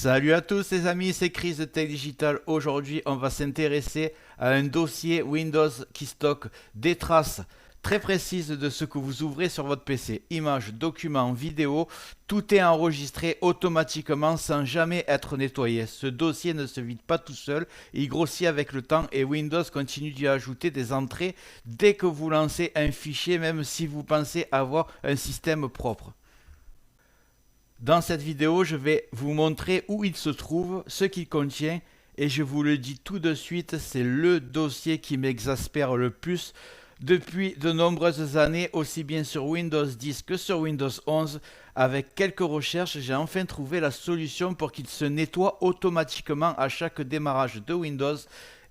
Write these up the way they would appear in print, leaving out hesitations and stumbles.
Salut à tous les amis, c'est Chris de Tech Digital. Aujourd'hui, on va s'intéresser à un dossier Windows qui stocke des traces très précises de ce que vous ouvrez sur votre PC. Images, documents, vidéos, tout est enregistré automatiquement sans jamais être nettoyé. Ce dossier ne se vide pas tout seul, il grossit avec le temps et Windows continue d'y ajouter des entrées dès que vous lancez un fichier, même si vous pensez avoir un système propre. Dans cette vidéo, je vais vous montrer où il se trouve, ce qu'il contient, et je vous le dis tout de suite, c'est le dossier qui m'exaspère le plus depuis de nombreuses années, aussi bien sur Windows 10 que sur Windows 11. Avec quelques recherches, j'ai enfin trouvé la solution pour qu'il se nettoie automatiquement à chaque démarrage de Windows,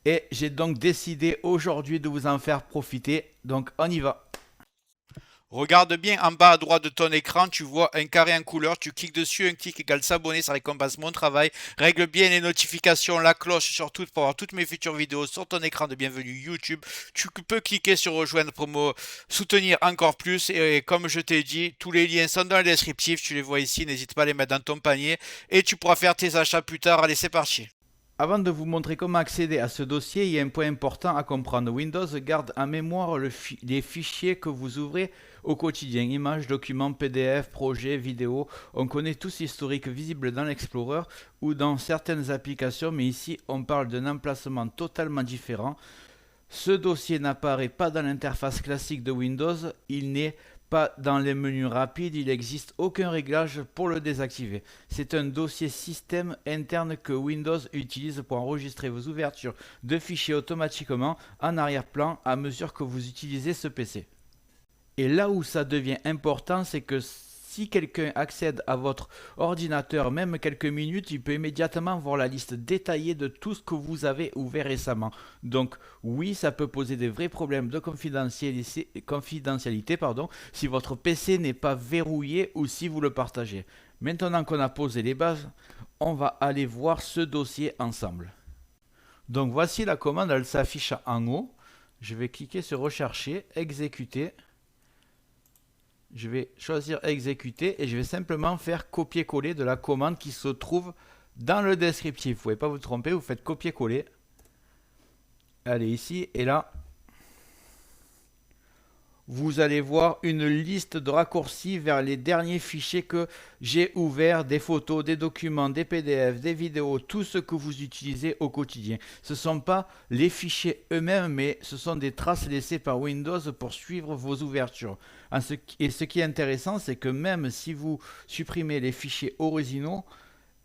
et j'ai donc décidé aujourd'hui de vous en faire profiter, donc on y va. Regarde bien en bas à droite de ton écran, tu vois un carré en couleur, tu cliques dessus, un clic égale s'abonner, ça récompense mon travail. Règle bien les notifications, la cloche surtout pour avoir toutes mes futures vidéos sur ton écran de bienvenue YouTube. Tu peux cliquer sur rejoindre pour me soutenir encore plus et comme je t'ai dit, tous les liens sont dans le descriptif, tu les vois ici, n'hésite pas à les mettre dans ton panier et tu pourras faire tes achats plus tard. Allez, c'est parti. Avant de vous montrer comment accéder à ce dossier, il y a un point important à comprendre. Windows garde en mémoire les fichiers que vous ouvrez au quotidien. Images, documents, PDF, projets, vidéos. On connaît tous l'historique visible dans l'Explorer ou dans certaines applications, mais ici on parle d'un emplacement totalement différent. Ce dossier n'apparaît pas dans l'interface classique de Windows, il n'est pas dans les menus rapides, il n'existe aucun réglage pour le désactiver. C'est un dossier système interne que Windows utilise pour enregistrer vos ouvertures de fichiers automatiquement en arrière-plan à mesure que vous utilisez ce PC. Et là où ça devient important, c'est que si quelqu'un accède à votre ordinateur, même quelques minutes, il peut immédiatement voir la liste détaillée de tout ce que vous avez ouvert récemment. Donc oui, ça peut poser des vrais problèmes de confidentialité, si votre PC n'est pas verrouillé ou si vous le partagez. Maintenant qu'on a posé les bases, on va aller voir ce dossier ensemble. Donc voici la commande, elle s'affiche en haut. Je vais cliquer sur rechercher, exécuter. Je vais choisir exécuter et je vais simplement faire copier-coller de la commande qui se trouve dans le descriptif. Vous ne pouvez pas vous tromper, vous faites copier-coller. Allez ici et là. Vous allez voir une liste de raccourcis vers les derniers fichiers que j'ai ouverts, des photos, des documents, des PDF, des vidéos, tout ce que vous utilisez au quotidien. Ce ne sont pas les fichiers eux-mêmes, mais ce sont des traces laissées par Windows pour suivre vos ouvertures. Et ce qui est intéressant, c'est que même si vous supprimez les fichiers originaux,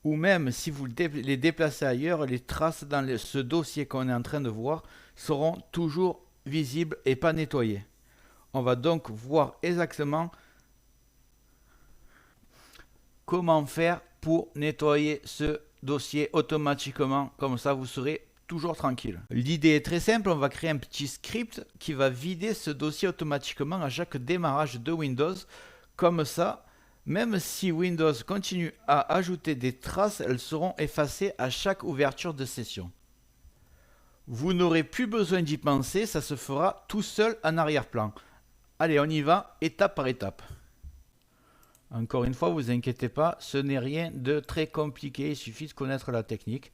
ou même si vous les déplacez ailleurs, les traces dans ce dossier qu'on est en train de voir seront toujours visibles et pas nettoyées. On va donc voir exactement comment faire pour nettoyer ce dossier automatiquement. Comme ça, vous serez toujours tranquille. L'idée est très simple. On va créer un petit script qui va vider ce dossier automatiquement à chaque démarrage de Windows. Comme ça, même si Windows continue à ajouter des traces, elles seront effacées à chaque ouverture de session. Vous n'aurez plus besoin d'y penser, ça se fera tout seul en arrière-plan. Allez, on y va, étape par étape. Encore une fois, vous inquiétez pas, ce n'est rien de très compliqué, il suffit de connaître la technique.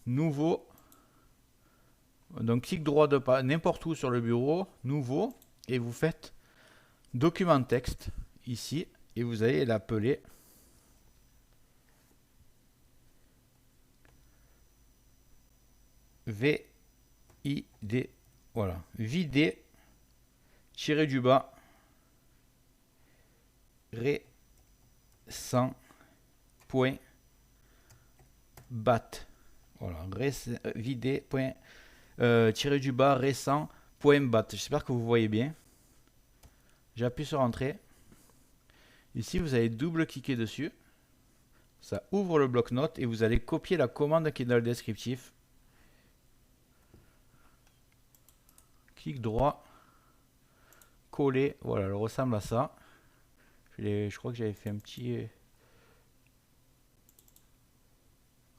Nouveau, donc clic droit de n'importe où sur le bureau, nouveau, et vous faites document texte, ici, et vous allez l'appeler VID, voilà, vider. Tiré du bas, récent, point, bat. Voilà, vider, point, tiré du bas, récent, point, bat. J'espère que vous voyez bien. J'appuie sur Entrée. Ici, vous allez double-cliquer dessus. Ça ouvre le bloc-notes et vous allez copier la commande qui est dans le descriptif. Clic droit. Coller, voilà, elle ressemble à ça. Je crois que j'avais fait un petit...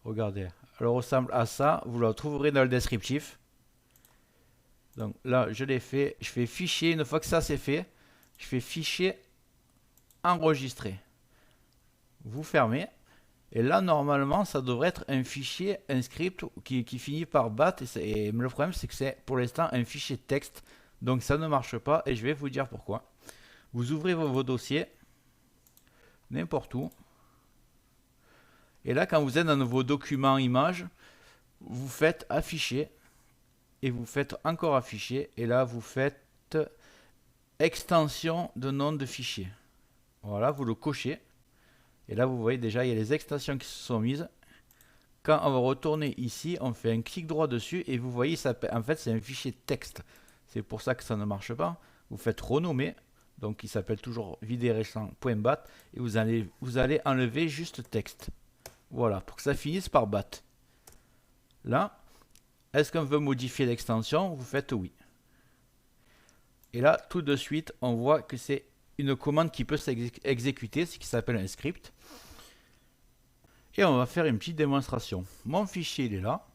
Regardez, elle ressemble à ça. Vous la trouverez dans le descriptif. Donc là, je l'ai fait. Je fais fichier. Une fois que ça c'est fait, je fais fichier enregistrer. Vous fermez. Et là, normalement, ça devrait être un fichier, un script qui finit par bat. Et le problème, c'est que c'est pour l'instant un fichier texte. Donc ça ne marche pas et je vais vous dire pourquoi. Vous ouvrez vos dossiers, n'importe où. Et là, quand vous êtes dans vos documents images, vous faites afficher. Et vous faites encore afficher. Et là, vous faites extension de nom de fichier. Voilà, vous le cochez. Et là, vous voyez déjà, il y a les extensions qui se sont mises. Quand on va retourner ici, on fait un clic droit dessus et vous voyez, ça, en fait, c'est un fichier texte. C'est pour ça que ça ne marche pas. Vous faites renommer, donc il s'appelle toujours videorecent.bat et vous allez enlever juste texte. Voilà, pour que ça finisse par bat. Là, est-ce qu'on veut modifier l'extension? Vous faites oui. Et là, tout de suite, on voit que c'est une commande qui peut s'exécuter, ce qui s'appelle un script. Et on va faire une petite démonstration. Mon fichier, il est là,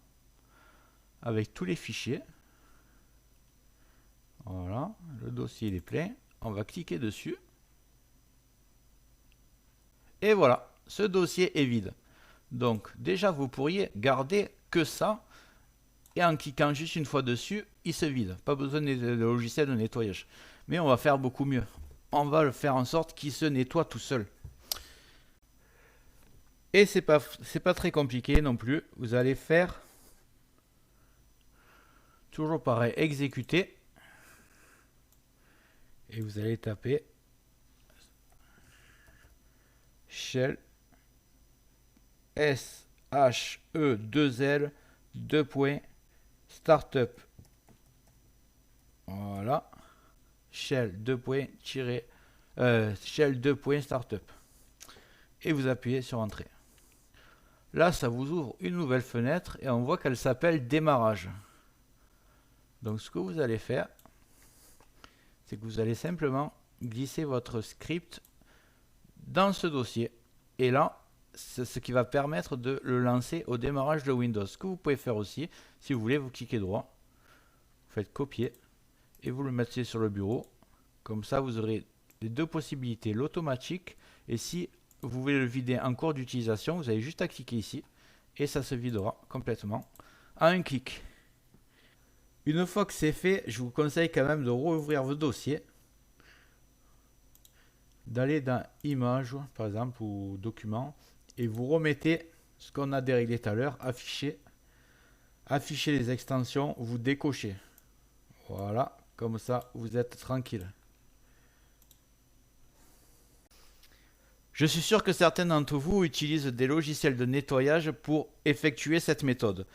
avec tous les fichiers. Voilà, le dossier il est plein. On va cliquer dessus. Et voilà, ce dossier est vide. Donc déjà, vous pourriez garder que ça. Et en cliquant juste une fois dessus, il se vide. Pas besoin de logiciel de nettoyage. Mais on va faire beaucoup mieux. On va le faire en sorte qu'il se nettoie tout seul. Et c'est pas très compliqué non plus. Vous allez faire toujours pareil, exécuter. Et vous allez taper shell SHE2L 2 points startup. Voilà. Shell 2 points shell 2 points startup. Et vous appuyez sur entrée. Là, ça vous ouvre une nouvelle fenêtre et on voit qu'elle s'appelle démarrage. Donc ce que vous allez faire, c'est que vous allez simplement glisser votre script dans ce dossier. Et là, c'est ce qui va permettre de le lancer au démarrage de Windows. Ce que vous pouvez faire aussi, si vous voulez, vous cliquez droit, vous faites copier et vous le mettez sur le bureau. Comme ça, vous aurez les deux possibilités, l'automatique et si vous voulez le vider en cours d'utilisation, vous avez juste à cliquer ici et ça se videra complètement en un clic. Une fois que c'est fait, je vous conseille quand même de rouvrir vos dossiers, d'aller dans Images par exemple ou Documents et vous remettez ce qu'on a déréglé tout à l'heure, afficher les extensions, vous décochez. Voilà, comme ça vous êtes tranquille. Je suis sûr que certains d'entre vous utilisent des logiciels de nettoyage pour effectuer cette méthode.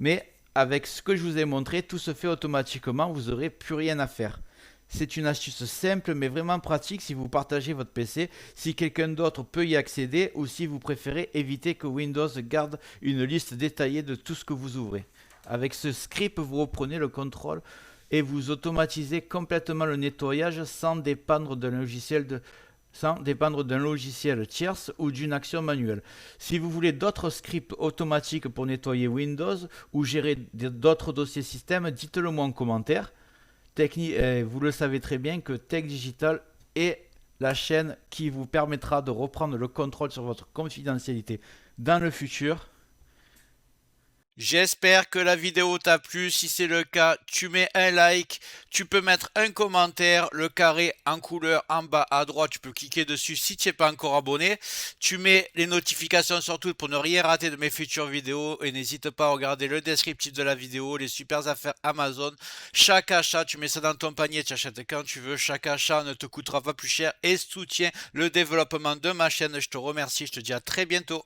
Mais avec ce que je vous ai montré, tout se fait automatiquement, vous n'aurez plus rien à faire. C'est une astuce simple mais vraiment pratique si vous partagez votre PC, si quelqu'un d'autre peut y accéder ou si vous préférez éviter que Windows garde une liste détaillée de tout ce que vous ouvrez. Avec ce script, vous reprenez le contrôle et vous automatisez complètement le nettoyage sans dépendre d'un logiciel tierce ou d'une action manuelle. Si vous voulez d'autres scripts automatiques pour nettoyer Windows ou gérer d'autres dossiers système, dites-le moi en commentaire. Vous le savez très bien que Tech Digital est la chaîne qui vous permettra de reprendre le contrôle sur votre confidentialité dans le futur. J'espère que la vidéo t'a plu. Si c'est le cas, tu mets un like, tu peux mettre un commentaire, le carré en couleur en bas à droite, tu peux cliquer dessus si tu n'es pas encore abonné. Tu mets les notifications surtout pour ne rien rater de mes futures vidéos et n'hésite pas à regarder le descriptif de la vidéo, les super affaires Amazon. Chaque achat, tu mets ça dans ton panier, tu achètes quand tu veux. Chaque achat ne te coûtera pas plus cher et soutient le développement de ma chaîne. Je te remercie, je te dis à très bientôt.